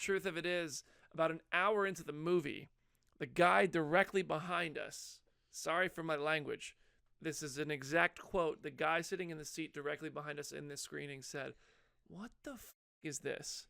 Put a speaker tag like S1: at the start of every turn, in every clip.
S1: truth of it is, about an hour into the movie, the guy directly behind us, sorry for my language, this is an exact quote, the guy sitting in the seat directly behind us in this screening said, "What the is this?"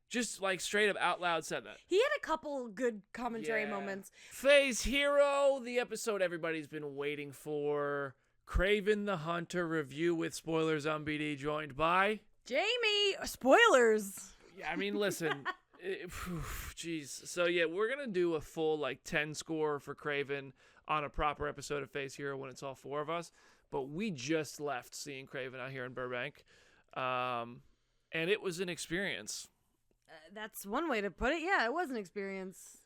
S1: Just like straight up out loud said that.
S2: He had a couple good commentary moments.
S1: Phase Hero, the episode everybody's been waiting for. Kraven the Hunter review with spoilers on BD, joined by
S2: Jamie. Spoilers.
S1: Yeah, I mean, listen. Jeez. So yeah, we're gonna do a full like 10 score for Kraven on a proper episode of Phase Hero when it's all four of us. But we just left seeing Kraven out here in Burbank, and it was an experience.
S2: That's one way to put it. Yeah, it was an experience.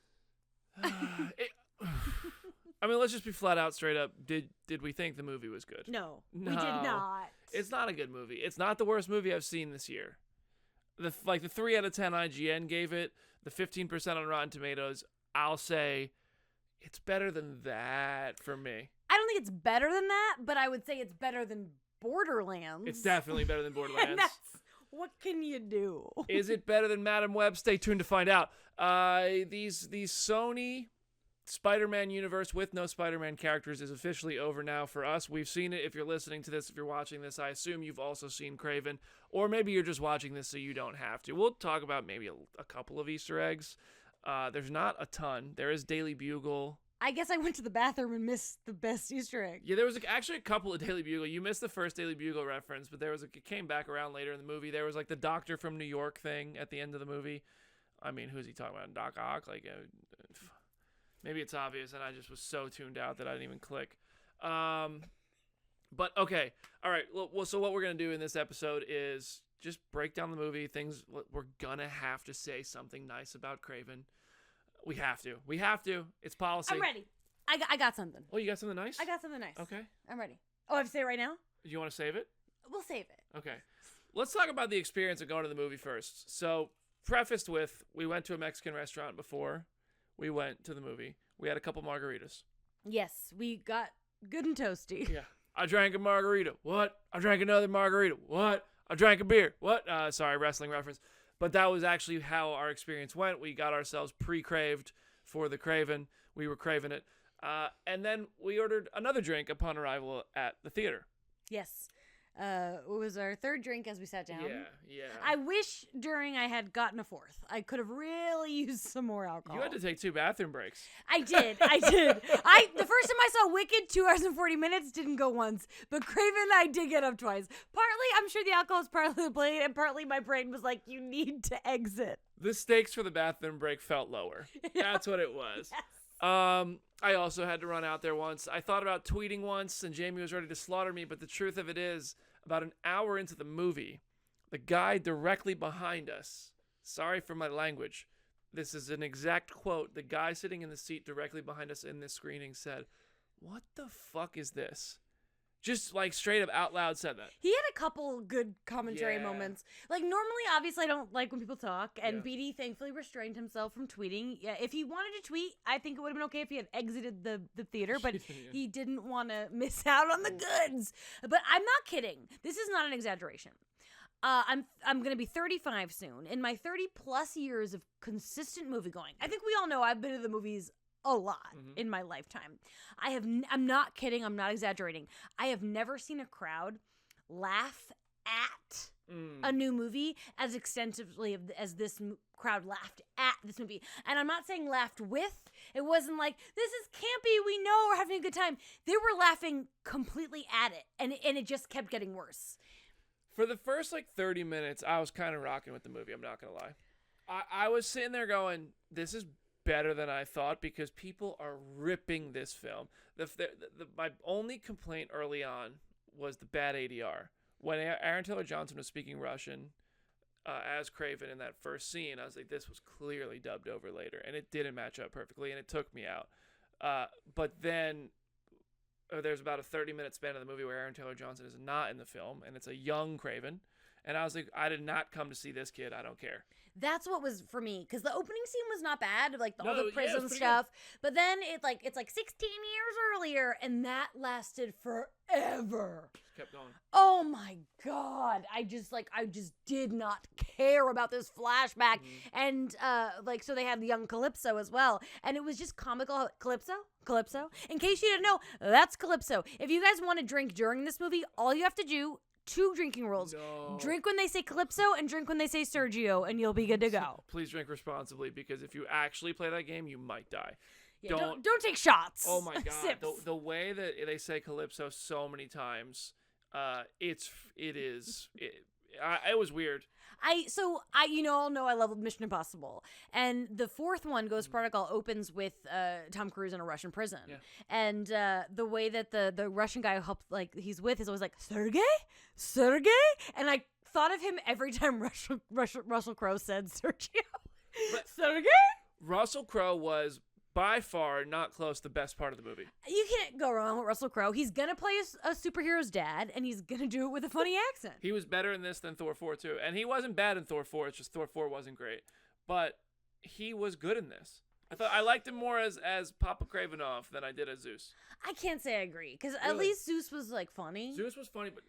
S1: I mean, let's just be flat out straight up. Did we think the movie was good?
S2: No, we did not.
S1: It's not a good movie. It's not the worst movie I've seen this year. The 3 out of 10 IGN gave it, the 15% on Rotten Tomatoes, I'll say it's better than that for me.
S2: I don't think it's better than that, but I would say it's better than Borderlands.
S1: It's definitely better than Borderlands.
S2: And what can you do?
S1: Is it better than Madam Web? Stay tuned to find out. These Sony Spider-Man universe with no Spider-Man characters is officially over now for us. We've seen it. If you're listening to this, if you're watching this, I assume you've also seen Kraven, or maybe you're just watching this so you don't have to. We'll talk about maybe a couple of Easter eggs. There's not a ton. There is Daily Bugle.
S2: I guess I went to the bathroom and missed the best Easter egg.
S1: Yeah, there was actually a couple of Daily Bugle. You missed the first Daily Bugle reference, but it came back around later in the movie. There was like the Doctor from New York thing at the end of the movie. I mean, who's he talking about? Doc Ock? Maybe it's obvious, and I just was so tuned out that I didn't even click. But okay, all right. Well, so what we're gonna do in this episode is just break down the movie. Things we're gonna have to say something nice about Kraven. We have to. It's policy.
S2: I'm ready. I got something.
S1: Oh, you got something nice?
S2: I got something nice.
S1: Okay.
S2: I'm ready. Oh, I have to say it right now?
S1: Do you want to save it?
S2: We'll save it.
S1: Okay. Let's talk about the experience of going to the movie first. So, prefaced with, we went to a Mexican restaurant before we went to the movie. We had a couple margaritas.
S2: Yes, we got good and toasty.
S1: Yeah. I drank a margarita. What? I drank another margarita. What? I drank a beer. What? Sorry, wrestling reference. But that was actually how our experience went. We got ourselves pre-craved for the Kraven. We were craving it. And then we ordered another drink upon arrival at the theater.
S2: Yes. It was our third drink as we sat down.
S1: Yeah.
S2: I wish during I had gotten a fourth. I could have really used some more alcohol.
S1: You had to take 2 bathroom breaks.
S2: I did. The first time I saw Wicked, 2 hours and 40 minutes, didn't go once. But Kraven, I did get up twice. Partly, I'm sure the alcohol is partly the blame, and partly my brain was like, you need to exit.
S1: The stakes for the bathroom break felt lower. That's what it was.
S2: Yes.
S1: I also had to run out there once. I thought about tweeting once, and Jamie was ready to slaughter me, but the truth of it is, about an hour into the movie, the guy directly behind us, sorry for my language, this is an exact quote, the guy sitting in the seat directly behind us in this screening said, "What the fuck is this?" Just like straight up out loud said that.
S2: He had a couple good commentary moments. Like normally, obviously, I don't like when people talk, and BD thankfully restrained himself from tweeting. Yeah, if he wanted to tweet, I think it would have been okay if he had exited the theater, but he didn't want to miss out on the goods. But I'm not kidding. This is not an exaggeration. I'm gonna be 35 soon. In my 30 plus years of consistent movie going, I think we all know I've been to the movies a lot in my lifetime. I'm not kidding. I'm not exaggerating. I have never seen a crowd laugh at a new movie as extensively as this crowd laughed at this movie. And I'm not saying laughed with. It wasn't like, this is campy, we know we're having a good time. They were laughing completely at it, and it just kept getting worse.
S1: For the first 30 minutes, I was kind of rocking with the movie, I'm not going to lie. I was sitting there going, this is better than I thought, because people are ripping this film. My only complaint early on was the bad ADR. When Aaron Taylor Johnson was speaking Russian as Kraven in that first scene, I was like, this was clearly dubbed over later, and it didn't match up perfectly, and it took me out. But then there's about a 30-minute span of the movie where Aaron Taylor Johnson is not in the film, and it's a young Kraven, And I was like, I did not come to see this kid. I don't care.
S2: That's what was for me, because the opening scene was not bad, like all
S1: No,
S2: the
S1: yeah,
S2: prison
S1: it's pretty
S2: stuff. But then it's like 16 years earlier, and that lasted forever.
S1: Just kept going.
S2: Oh my god! I just did not care about this flashback, and so they had young Calypso as well, and it was just comical. Calypso. In case you didn't know, that's Calypso. If you guys want to drink during this movie, all you have to do. 2 drinking rules.
S1: No.
S2: Drink when they say Calypso and drink when they say Sergio, and you'll be good to go.
S1: Please drink responsibly, because if you actually play that game, you might die.
S2: Yeah, don't take shots.
S1: Oh my god.
S2: Sips.
S1: The way that they say Calypso so many times, it was weird.
S2: I all know I love Mission Impossible, and the 4th one, Ghost Protocol, opens with Tom Cruise in a Russian prison, and the way that the Russian guy he's with is always like Sergey, and I thought of him every time Russell Crowe said Sergio. Sergey.
S1: Russell Crowe was by far not close the best part of the movie.
S2: You can't go wrong with Russell Crowe. He's gonna play a superhero's dad, and he's gonna do it with a funny accent.
S1: He was better in this than Thor 4 too, and he wasn't bad in Thor 4. It's just Thor 4 wasn't great, but he was good in this. I liked him more as Papa Kravinoff than I did as Zeus.
S2: I can't say I agree, because at least Zeus was funny.
S1: Zeus was funny, but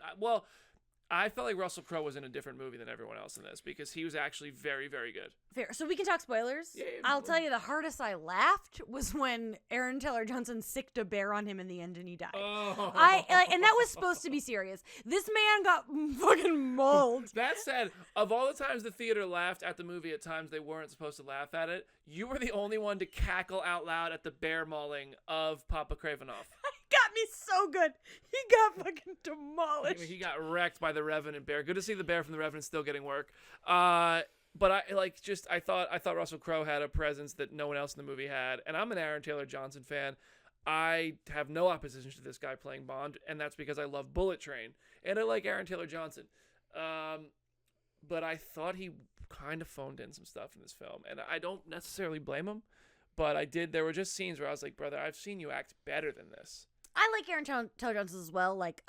S1: I felt like Russell Crowe was in a different movie than everyone else in this, because he was actually very, very good.
S2: Fair. So we can talk spoilers.
S1: Yeah,
S2: I'll tell you, the hardest I laughed was when Aaron Taylor Johnson sicked a bear on him in the end and he died.
S1: Oh.
S2: And that was supposed to be serious. This man got fucking mauled.
S1: That said, of all the times the theater laughed at the movie at times they weren't supposed to laugh at it, you were the only one to cackle out loud at the bear mauling of Papa Kravinoff.
S2: Got me so good. He got fucking demolished.
S1: He got wrecked by the Revenant bear. Good to see the bear from the Revenant still getting work. But I thought Russell Crowe had a presence that no one else in the movie had, and I'm an Aaron Taylor Johnson fan. I have no opposition to this guy playing Bond, and that's because I love Bullet Train and I like Aaron Taylor Johnson. But I thought he kind of phoned in some stuff in this film, and I don't necessarily blame him. But I did. There were just scenes where I was like, brother, I've seen you act better than this.
S2: I like Aaron Taylor Johnson as well. Like,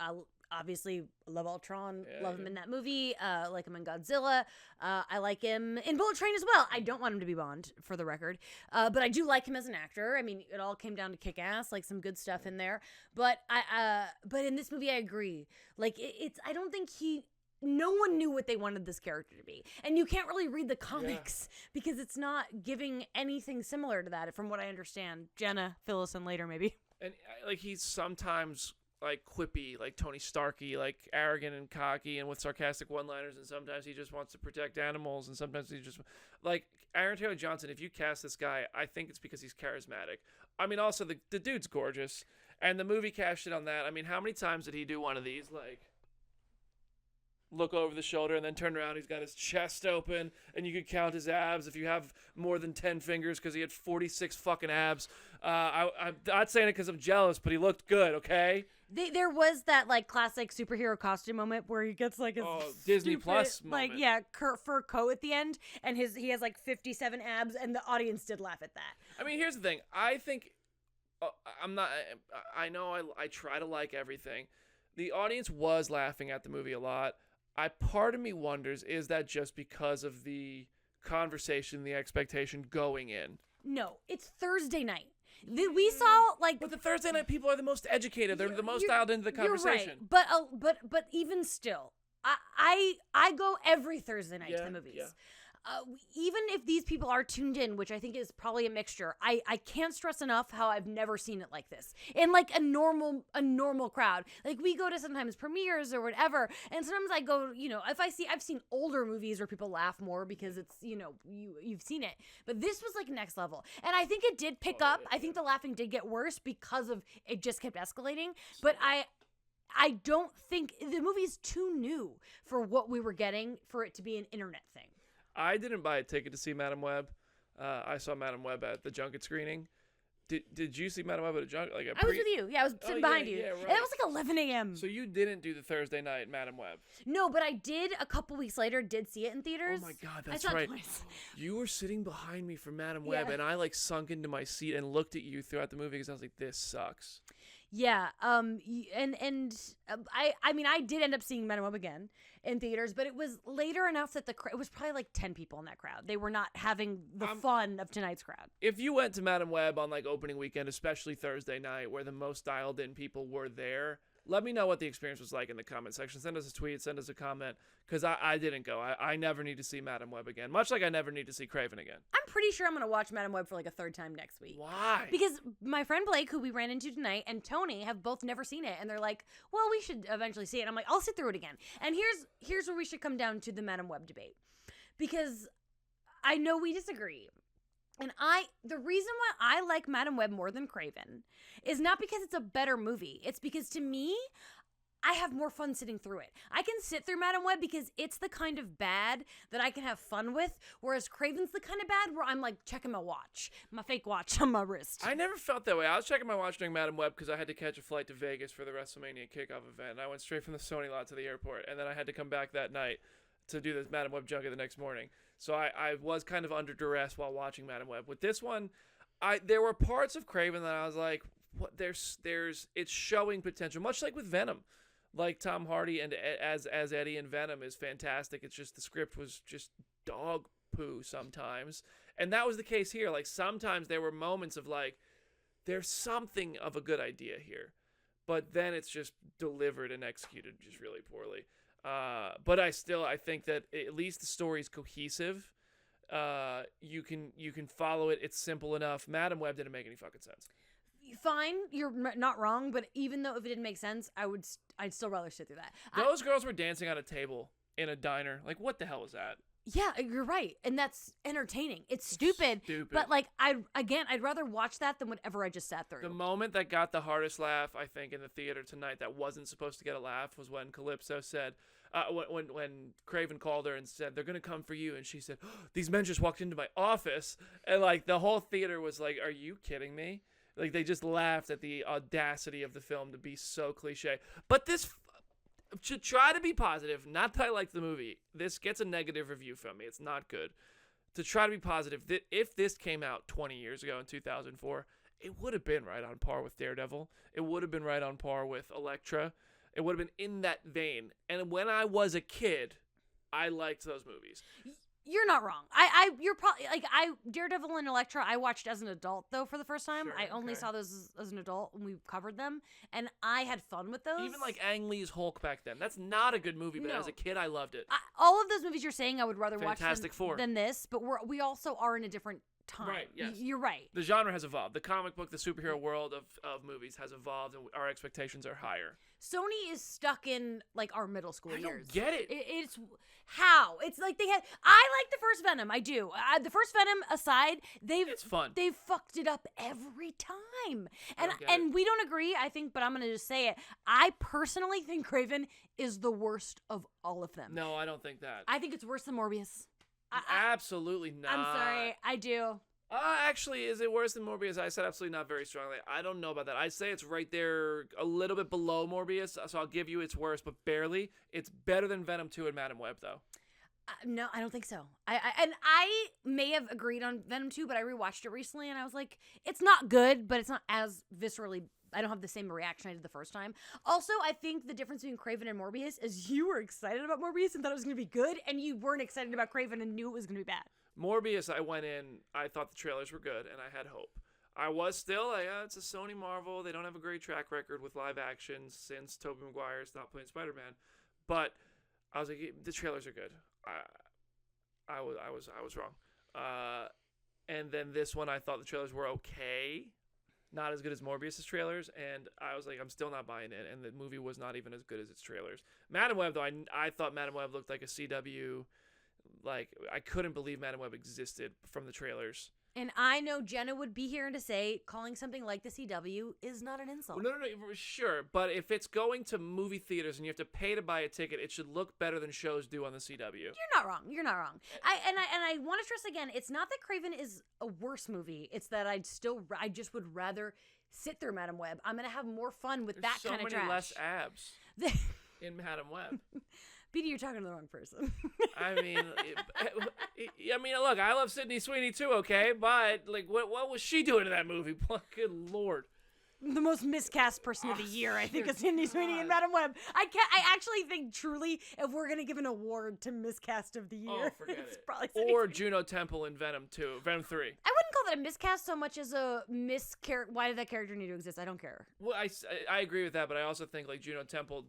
S2: obviously, love Ultron. Love him in that movie. Like him in Godzilla. I like him in Bullet Train as well. I don't want him to be Bond, for the record. But I do like him as an actor. I mean, it all came down to Kick-Ass. Like, some good stuff in there. But but in this movie, I agree. Like, I don't think no one knew what they wanted this character to be. And you can't really read the comics because it's not giving anything similar to that, from what I understand. Jenna, fill us in later, maybe.
S1: And like, he's sometimes like quippy, like Tony Starky, like arrogant and cocky and with sarcastic one-liners, and sometimes he just wants to protect animals, and sometimes he just like Aaron Taylor Johnson. If you cast this guy, I think it's because he's charismatic. I mean, also the dude's gorgeous, and the movie cashed in on that. I mean, how many times did he do one of these, like look over the shoulder and then turn around? He's got his chest open, and you could count his abs if you have more than 10 fingers, because he had 46 fucking abs. I'm not saying it because I'm jealous, but he looked good, okay?
S2: There was that like classic superhero costume moment where he gets like a
S1: Disney Plus moment.
S2: fur coat at the end, and he has like 57 abs, and the audience did laugh at that.
S1: I mean, here's the thing. I think I try to like everything. The audience was laughing at the movie a lot. Part of me wonders, is that just because of the conversation, the expectation going in?
S2: No, it's Thursday night. We saw
S1: but the Thursday night people are the most educated. They're the most dialed into the conversation.
S2: You're right. But even still, I go every Thursday night to the movies. Yeah. Even if these people are tuned in, which I think is probably a mixture, I can't stress enough how I've never seen it like this in like a normal crowd. Like, we go to sometimes premieres or whatever, and sometimes I go, I've seen older movies where people laugh more because it's, you've seen it, but this was like next level, and I think it did pick up. I think the laughing did get worse because of it just kept escalating, but I don't think the movie's too new for what we were getting for it to be an internet thing.
S1: I didn't buy a ticket to see Madame Web. I saw Madame Web at the junket screening. Did you see Madame Web at a junket?
S2: I was with you. Yeah, I was sitting behind you. Yeah, right. And it was like 11 a.m.
S1: So you didn't do the Thursday night Madame Web?
S2: No, but I did a couple weeks later. Did see it in theaters.
S1: Oh my God, that's right. Twice. You were sitting behind me for Madame Web, and I like sunk into my seat and looked at you throughout the movie because I was like, this sucks.
S2: Yeah. I mean, I did end up seeing Madame Web again in theaters, but it was later enough that it was probably like 10 people in that crowd. They were not having the fun of tonight's crowd.
S1: If you went to Madame Web on like opening weekend, especially Thursday night, where the most dialed in people were there, let me know what the experience was like in the comment section. Send us a tweet, send us a comment, because I didn't go. I never need to see Madame Web again, much like I never need to see Kraven again.
S2: I'm pretty sure I'm going to watch Madame Web for like a third time next week.
S1: Why?
S2: Because my friend Blake, who we ran into tonight, and Tony have both never seen it, and they're like, well, we should eventually see it. And I'm like, I'll sit through it again. And here's where we should come down to the Madame Web debate. Because I know we disagree. And the reason why I like Madame Web more than Kraven is not because it's a better movie. It's because to me, I have more fun sitting through it. I can sit through Madame Web because it's the kind of bad that I can have fun with, whereas Kraven's the kind of bad where I'm like checking my watch, my fake watch on my wrist.
S1: I never felt that way. I was checking my watch during Madame Web because I had to catch a flight to Vegas for the WrestleMania kickoff event. I went straight from the Sony lot to the airport, and then I had to come back that night to do this Madame Web junket the next morning. So I was kind of under duress while watching Madame Web. With this one, there were parts of Kraven that I was like, what? It's showing potential, much like with Venom. Like Tom Hardy and as Eddie in Venom is fantastic. It's just the script was just dog poo sometimes. And that was the case here. Like sometimes there were moments of like, there's something of a good idea here. But then it's just delivered and executed just really poorly. But I think that at least the story's cohesive. You can follow it. It's simple enough. Madame Web didn't make any fucking sense.
S2: Fine, you're not wrong, but even though if it didn't make sense, I'd still rather sit through that.
S1: Those girls were dancing on a table in a diner. Like, what the hell was that?
S2: Yeah, you're right, and that's entertaining. It's stupid, but like I'd rather watch that than whatever I just sat through.
S1: The moment that got the hardest laugh, I think, in the theater tonight that wasn't supposed to get a laugh was when Calypso said, when Kraven called her and said, they're going to come for you, and she said, oh, these men just walked into my office, and like the whole theater was like, are you kidding me? Like, they just laughed at the audacity of the film to be so cliche. But this, to try to be positive, not that I like the movie, this gets a negative review from me. It's not good. To try to be positive, if this came out 20 years ago in 2004, it would have been right on par with Daredevil. It would have been right on par with Elektra. It would have been in that vein. And when I was a kid, I liked those movies.
S2: You're not wrong. You're probably like Daredevil and Elektra. I watched as an adult though for the first time.
S1: Sure,
S2: I only saw those as an adult when we covered them, and I had fun with those.
S1: Even like Ang Lee's Hulk back then. That's not a good movie, but as a kid, I loved it.
S2: All of those movies you're saying, I would rather
S1: Fantastic
S2: watch
S1: Four.
S2: than this. But we also are in a different time.
S1: Right. Yes.
S2: You're right.
S1: The genre has evolved. The comic book, the superhero world of movies has evolved, and our expectations are higher.
S2: Sony is stuck in like our middle school years.
S1: I don't get it.
S2: It's how it's like I like the first Venom. I do. The first Venom aside, it's
S1: fun.
S2: They've fucked it up every time, and we don't agree. I think, but I'm gonna just say it. I personally think Kraven is the worst of all of them.
S1: No, I don't think that.
S2: I think it's worse than Morbius.
S1: Absolutely not.
S2: I'm sorry. I do.
S1: Actually, is it worse than Morbius? I said absolutely not very strongly. I don't know about that. I'd say it's right there a little bit below Morbius, so I'll give you it's worse, but barely. It's better than Venom 2 and Madame Web, though.
S2: No, I don't think so. I may have agreed on Venom 2, but I rewatched it recently, and I was like, it's not good, but it's not as viscerally... I don't have the same reaction I did the first time. Also, I think the difference between Kraven and Morbius is you were excited about Morbius and thought it was going to be good, and you weren't excited about Kraven and knew it was going to be bad.
S1: Morbius, I went in, I thought the trailers were good, and I had hope. I was still like, it's a Sony Marvel. They don't have a great track record with live action since Tobey Maguire stopped playing Spider-Man. But I was like, the trailers are good. I was wrong. And then this one, I thought the trailers were okay. Not as good as Morbius's trailers, and I was like, I'm still not buying it, and the movie was not even as good as its trailers. Madame Web, though, I thought Madame Web looked like a CW, like, I couldn't believe Madame Web existed from the trailers.
S2: And I know Jenna would be here to say calling something like the CW is not an insult.
S1: Well, no, sure, but if it's going to movie theaters and you have to pay to buy a ticket, it should look better than shows do on the CW.
S2: You're not wrong. I want to stress again, it's not that Kraven is a worse movie. It's that I just would rather sit through Madame Web. I'm gonna have more fun with that kind of trash.
S1: So many less abs in Madame Web.
S2: BD, you're talking to the wrong person.
S1: I mean, look, I love Sydney Sweeney too, okay? But, like, what was she doing in that movie? Good Lord.
S2: the most miscast person of the year, I think, is Sydney Sweeney and Madam Web. I actually think truly, if we're gonna give an award to miscast of the year,
S1: forget
S2: it's
S1: it.
S2: probably
S1: Or Juno Temple in Venom 2, Venom 3.
S2: I wouldn't call that a miscast so much as a why did that character need to exist? I don't care.
S1: Well, I agree with that, but I also think like Juno Temple,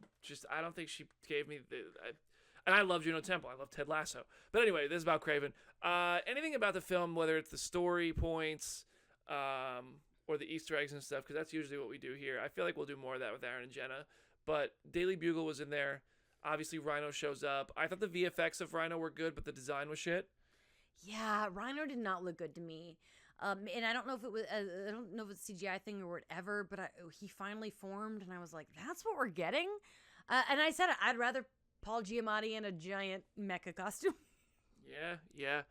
S1: I don't think she gave me and I love Juno Temple. I love Ted Lasso. But anyway, this is about Kraven. Anything about the film, whether it's the story points, or the Easter eggs and stuff, because that's usually what we do here. I feel like we'll do more of that with Aaron and Jenna. But Daily Bugle was in there. Obviously, Rhino shows up. I thought the VFX of Rhino were good, but the design was shit.
S2: Yeah, Rhino did not look good to me. And I don't know if it was I don't know if it's a CGI thing or whatever, but he finally formed, and I was like, that's what we're getting. And I said I'd rather Paul Giamatti in a giant mecha costume.
S1: Yeah.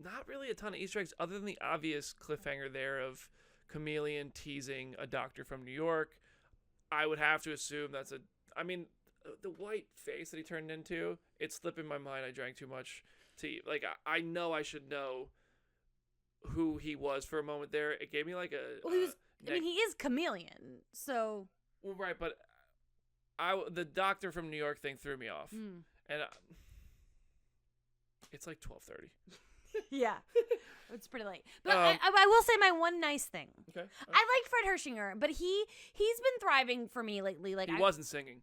S1: Not really a ton of Easter eggs other than the obvious cliffhanger there of Chameleon teasing a doctor from New York. I would have to assume that's the white face that he turned into, it slipped in my mind. I drank too much to eat. Like, I know I should know who he was for a moment there. It gave me like a...
S2: Well, he is Chameleon, so...
S1: Well, right, but the doctor from New York thing threw me off. And it's like 12:30.
S2: Yeah, it's pretty late. But I will say my one nice thing.
S1: Okay.
S2: I liked Fred Hershinger, but he's been thriving for me lately. Like
S1: he wasn't singing.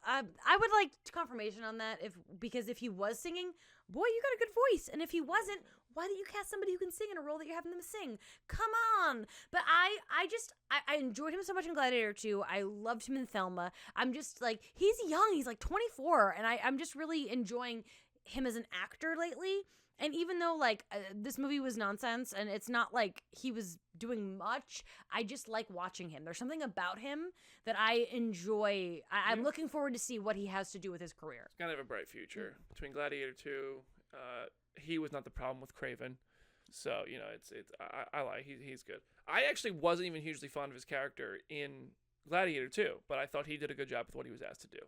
S2: I would like confirmation on that because if he was singing, boy, you got a good voice, and if he wasn't, why didn't you cast somebody who can sing in a role that you're having them sing? Come on. But I enjoyed him so much in Gladiator 2. I loved him in Thelma. I'm just like, he's young. He's like 24, and I'm just really enjoying him as an actor lately. And even though, like, this movie was nonsense and it's not like he was doing much, I just like watching him. There's something about him that I enjoy. I'm looking forward to see what he has to do with his career.
S1: He's going to have a bright future. Between Gladiator 2, he was not the problem with Kraven. So, you know, I like, he's good. I actually wasn't even hugely fond of his character in Gladiator 2, but I thought he did a good job with what he was asked to do.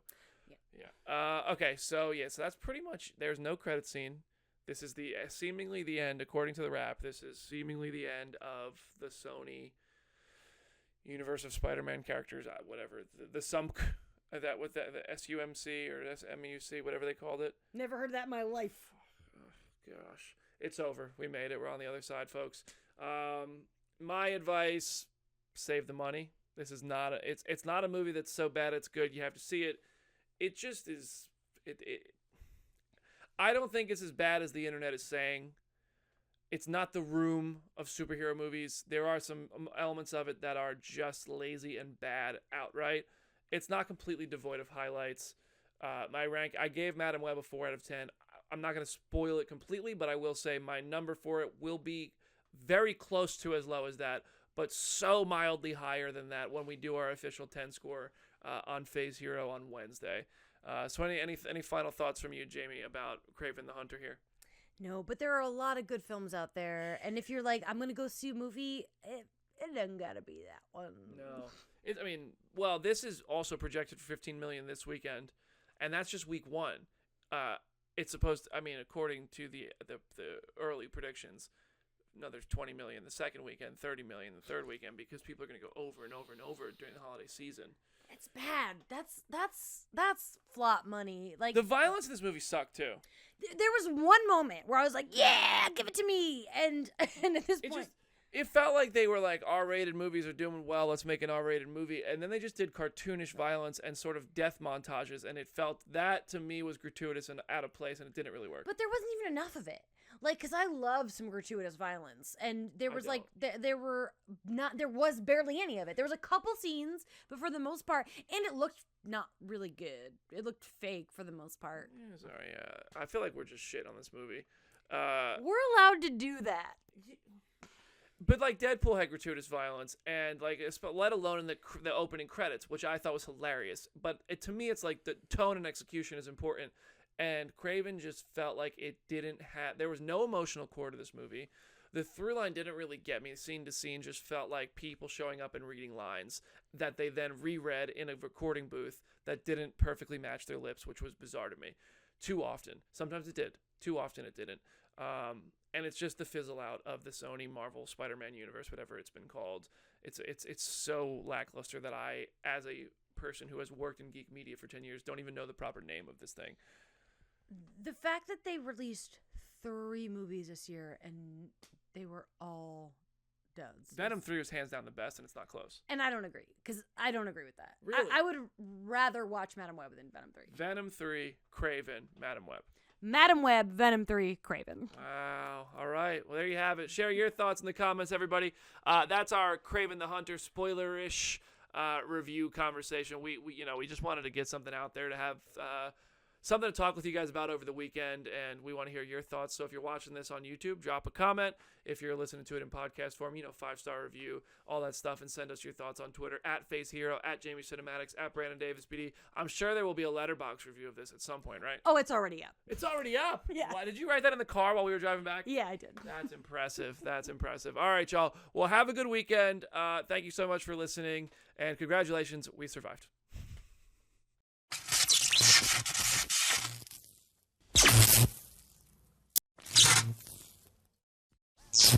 S1: Yeah. Okay, so that's pretty much, there's no credit scene. This is seemingly the end, according to the Wrap. This is seemingly the end of the Sony universe of Spider-Man characters, whatever. The SUMC or SMUC, whatever they called it.
S2: Never heard that in my life.
S1: Oh, gosh. It's over. We made it. We're on the other side, folks. My advice, save the money. This is not it's not a movie that's so bad it's good. You have to see it. It just is... I don't think it's as bad as the internet is saying. It's not The Room of superhero movies. There are some elements of it that are just lazy and bad outright. It's not completely devoid of highlights. My rank, I gave Madam Web a 4 out of 10. I'm not going to spoil it completely, but I will say my number for it will be very close to as low as that, but so mildly higher than that when we do our official 10 score on Phase Hero on Wednesday. So any final thoughts from you, Jamie, about Kraven the Hunter here?
S2: No, but there are a lot of good films out there, and if you're like, I'm gonna go see a movie, it doesn't gotta be that one.
S1: No, this is also projected for 15 million this weekend, and that's just week one. It's supposed to, according to the early predictions, another 20 million the second weekend, 30 million the third weekend, because people are gonna go over and over and over during the holiday season.
S2: It's bad. That's flop money. Like,
S1: the violence in this movie sucked too.
S2: There was one moment where I was like, "Yeah, give it to me," and at this point,
S1: it felt like they were like, R-rated movies are doing well. Let's make an R-rated movie, and then they just did cartoonish violence and sort of death montages, and it felt that to me was gratuitous and out of place, and it didn't really work.
S2: But there wasn't even enough of it. Like, because I love some gratuitous violence, and there was there was barely any of it. There was a couple scenes, but for the most part, and it looked not really good. It looked fake for the most part.
S1: Yeah, sorry, I feel like we're just shit on this movie.
S2: We're allowed to do that.
S1: But like Deadpool had gratuitous violence, and like let alone in the opening credits, which I thought was hilarious. But to me, it's like the tone and execution is important. And Kraven just felt like it didn't have... There was no emotional core to this movie. The through line didn't really get me. Scene to scene just felt like people showing up and reading lines that they then reread in a recording booth that didn't perfectly match their lips, which was bizarre to me. Too often. Sometimes it did. Too often it didn't. And it's just the fizzle out of the Sony Marvel Spider-Man universe, whatever it's been called. It's so lackluster that I, as a person who has worked in geek media for 10 years, don't even know the proper name of this thing.
S2: The fact that they released 3 movies this year and they were all duds.
S1: Venom 3 was hands down the best, and it's not close.
S2: And I don't agree, because I don't agree with that.
S1: Really?
S2: I would rather watch Madam Web than Venom 3.
S1: Venom 3, Kraven, Madam Web.
S2: Madam Web, Venom 3, Kraven.
S1: Wow. All right. Well, there you have it. Share your thoughts in the comments, everybody. That's our Kraven the Hunter spoiler-ish review conversation. We just wanted to get something out there to have something to talk with you guys about over the weekend, and we want to hear your thoughts. So if you're watching this on YouTube, drop a comment. If you're listening to it in podcast form, 5-star review, all that stuff, and send us your thoughts on Twitter, @FaceHero, @JamieCinematics, @BrandonDavisBD. I'm sure there will be a letterbox review of this at some point, right?
S2: Oh, it's already up.
S1: It's already up?
S2: Yeah.
S1: Why, did you write that in the car while we were driving back?
S2: Yeah, I did.
S1: That's impressive. That's impressive. All right, y'all. Well, have a good weekend. Thank you so much for listening, and congratulations. We survived.
S3: You